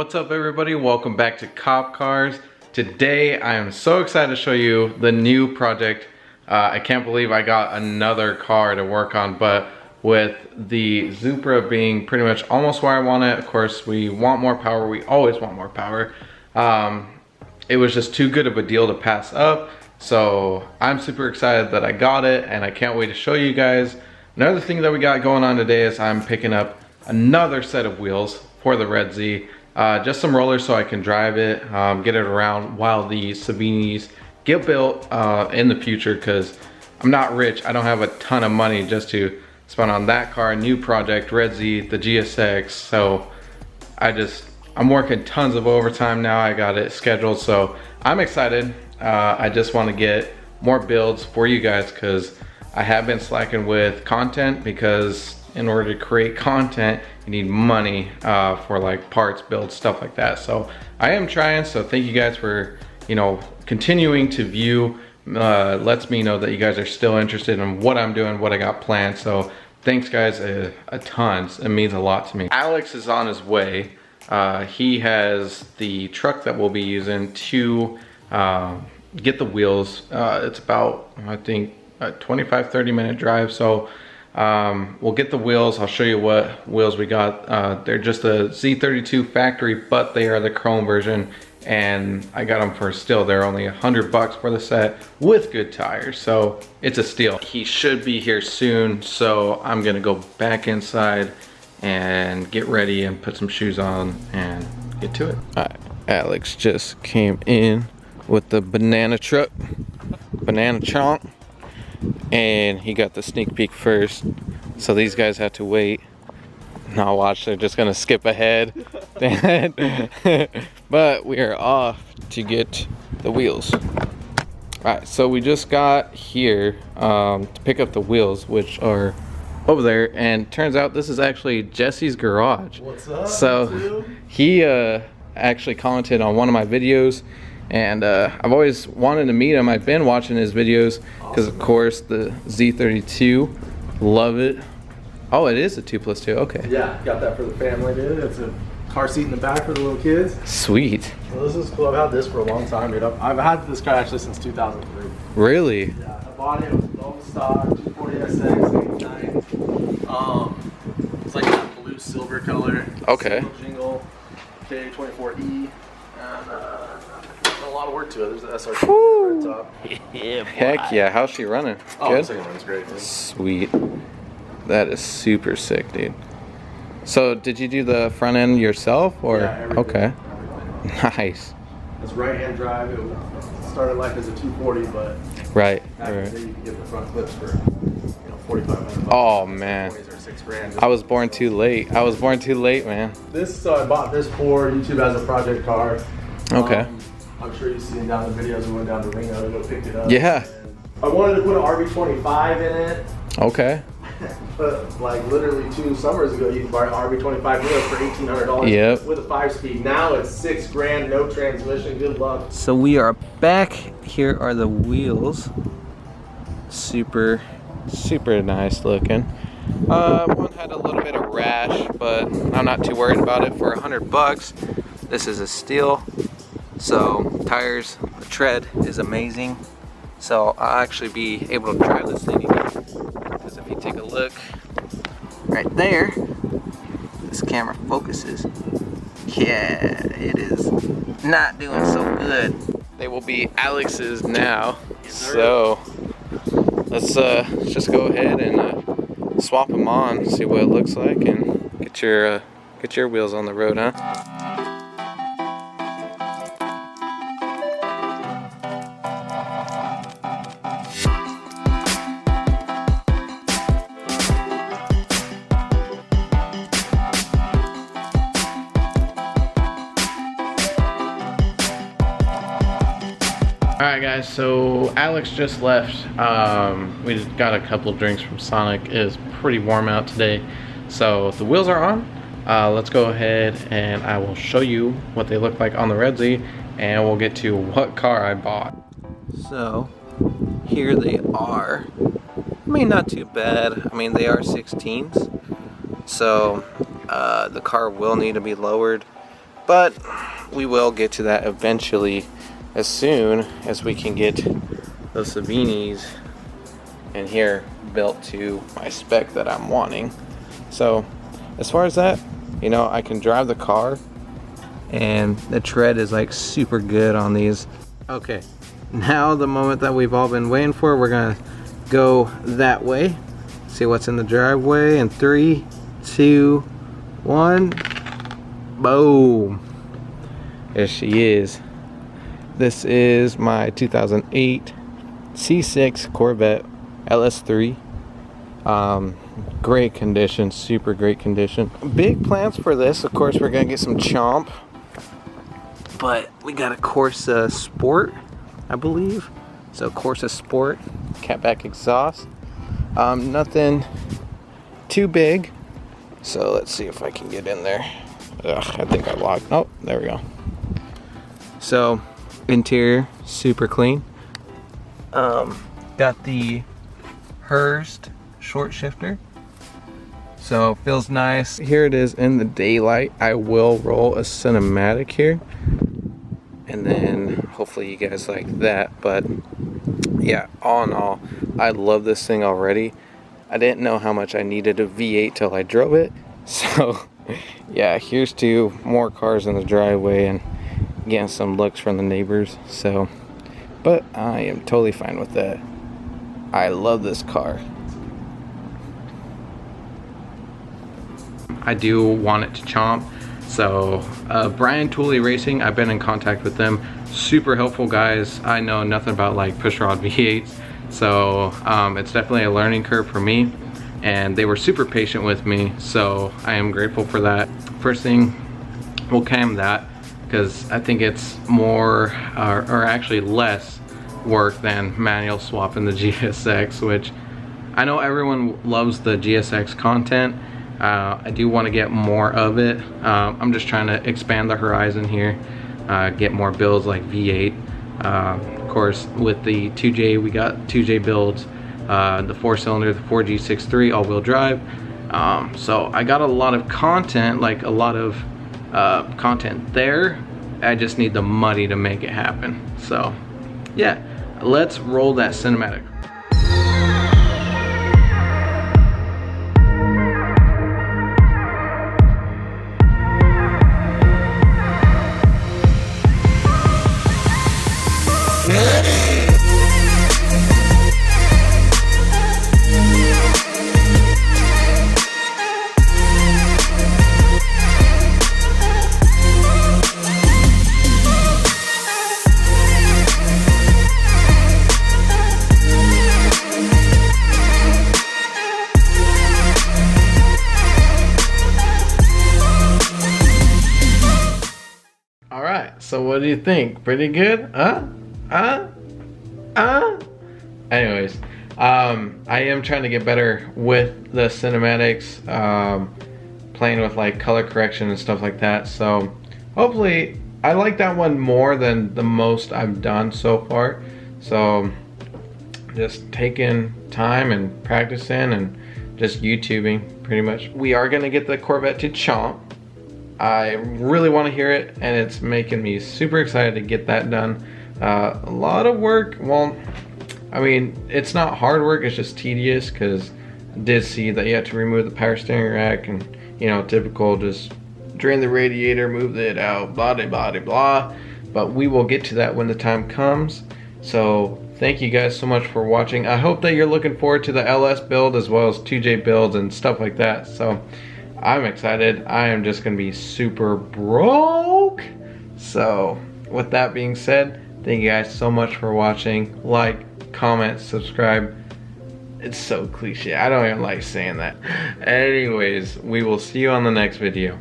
What's up everybody? Welcome back to Cop Cars. Today I am so excited to show you the new project. I can't believe I got another car to work on, but with the Supra being pretty much almost where I want it, of course we want more power, we always want more power. It was just too good of a deal to pass up, so I'm super excited that I got it and I can't wait to show you guys. Another thing that we got going on today is I'm picking up another set of wheels for the Redz. Just some rollers so I can drive it, get it around while the Sabinis get built in the future, because I'm not rich. I don't have a ton of money just to spend on that car, new project, Redz, the GSX. So I'm working tons of overtime now. I got it scheduled, so I'm excited. I just want to get more builds for you guys because I have been slacking with content, because in order to create content you need money for like parts, builds, stuff like that. So I am trying, so thank you guys for continuing to view. Lets me know that you guys are still interested in what I'm doing, what I got planned. So thanks guys a ton. It means a lot to me. Alex is on his way. He has the truck that we'll be using to get the wheels. It's about, I think, a 25-30 minute drive. So we'll get the wheels. I'll show you what wheels we got. They're just a Z32 factory, but they are the chrome version, and I got them for still. They're only $100 for the set with good tires, so it's a steal. He should be here soon, so I'm gonna go back inside and get ready and put some shoes on and get to it. All right, Alex just came in with the banana truck, banana chunk, and he got the sneak peek first, so these guys have to wait. Now watch, they're just gonna skip ahead. But we are off to get the wheels. Alright, so we just got here to pick up the wheels, which are over there, and turns out this is actually Jesse's garage. What's up? So he actually commented on one of my videos, and I've always wanted to meet him. I've been watching his videos because of course the Z32, love it. Oh, it is a 2+2, okay. Yeah, got that for the family, dude. It's a car seat in the back for the little kids. Sweet. Well, this is cool. I've had this for a long time, dude. I've had this car actually since 2003. Really? Yeah, I bought it. It was old stock, 240SX, 89. It's like that blue silver color. Okay. Jingle, K24E, and a lot of work to it. There's the SRT right top. Yeah, heck yeah. How's she running? Oh, good? the second one's great, dude. Sweet. That is super sick, dude. So did you do the front end yourself, or? Yeah, everything. Okay. Everything. Nice. It's right-hand drive. It started life as a 240, but right. back in the day you could get the front clips for $4,500. Oh man. Or $6,000. I was born too late. I was born too late, man. This I bought this for YouTube as a project car. Okay. I'm sure you've seen down the videos. We went down to Reno to go pick it up. Yeah. I wanted to put an RB25 in it. Okay. But like literally 2 summers ago, you could buy an RB25 Neo for $1,800 Yep. with a 5-speed. Now it's $6,000, no transmission. Good luck. So we are back. Here are the wheels. Super nice looking. One had a little bit of rash, but I'm not too worried about it. For $100, this is a steal. So tires, the tread is amazing. So I'll actually be able to drive this thing again. Because if you take a look right there, this camera focuses. Yeah, it is not doing so good. They will be Alex's now. So let's just go ahead and swap them on, see what it looks like, and get your wheels on the road, huh? Alright guys, so Alex just left. We just got a couple of drinks from Sonic. It is pretty warm out today. So the wheels are on. Let's go ahead and I will show you what they look like on the Redz, and we'll get to what car I bought. So here they are. I mean, not too bad. I mean, they are 16s. So the car will need to be lowered. but we will get to that eventually as soon as we can get those Savinis in here built to my spec that I'm wanting. So as far as that, you know, I can drive the car and the tread is like super good on these. Okay, now the moment that we've all been waiting for, we're gonna go that way, see what's in the driveway in 3, 2, 1. Boom. There she is. This is my 2008 C6 Corvette LS3. Great condition, super great condition. Big plans for this, of course, we're gonna get some Chomp, but we got a Corsa Sport, I believe. So Corsa Sport, catback exhaust. Nothing too big. So let's see if I can get in there. Ugh, I think I locked. Oh, there we go. So interior super clean. Got the Hurst short shifter, so feels nice. Here it is in the daylight. I will roll a cinematic here, and then hopefully you guys like that. But yeah, all in all, I love this thing already. I didn't know how much I needed a V8 till I drove it. So yeah, here's to more cars in the driveway and getting some looks from the neighbors. So, but I am totally fine with that. I love this car. I do want it to chomp. So Brian Tooley Racing, I've been in contact with them. Super helpful guys. I know nothing about like pushrod V8s, so it's definitely a learning curve for me, and they were super patient with me, so I am grateful for that. First thing, we'll cam that because I think it's more or actually less work than manual swapping the GSX, which I know everyone loves the GSX content. I do want to get more of it. I'm just trying to expand the horizon here, get more builds like V8. Of course, with the 2J, we got 2J builds, the 4-cylinder, the 4G63 all-wheel drive. So I got a lot of content, like a lot of content there. I just need the money to make it happen. So yeah, let's roll that cinematic. So what do you think? Pretty good? Anyways, I am trying to get better with the cinematics, playing with like color correction and stuff like that. So hopefully I like that one more than the most I've done so far. So just taking time and practicing and just YouTubing pretty much. We are gonna get the Corvette to chomp. I really want to hear it, and it's making me super excited to get that done. A lot of work. Well, I mean, it's not hard work, it's just tedious, because I did see that you have to remove the power steering rack and, you know, typical, just drain the radiator, move it out, blah blah blah blah. But we will get to that when the time comes. So thank you guys so much for watching. I hope that you're looking forward to the LS build as well as 2J builds and stuff like that. So I'm excited. I am just gonna be super broke. So with that being said, thank you guys so much for watching. Like, comment, subscribe. It's so cliche. I don't even like saying that. Anyways, we will see you on the next video.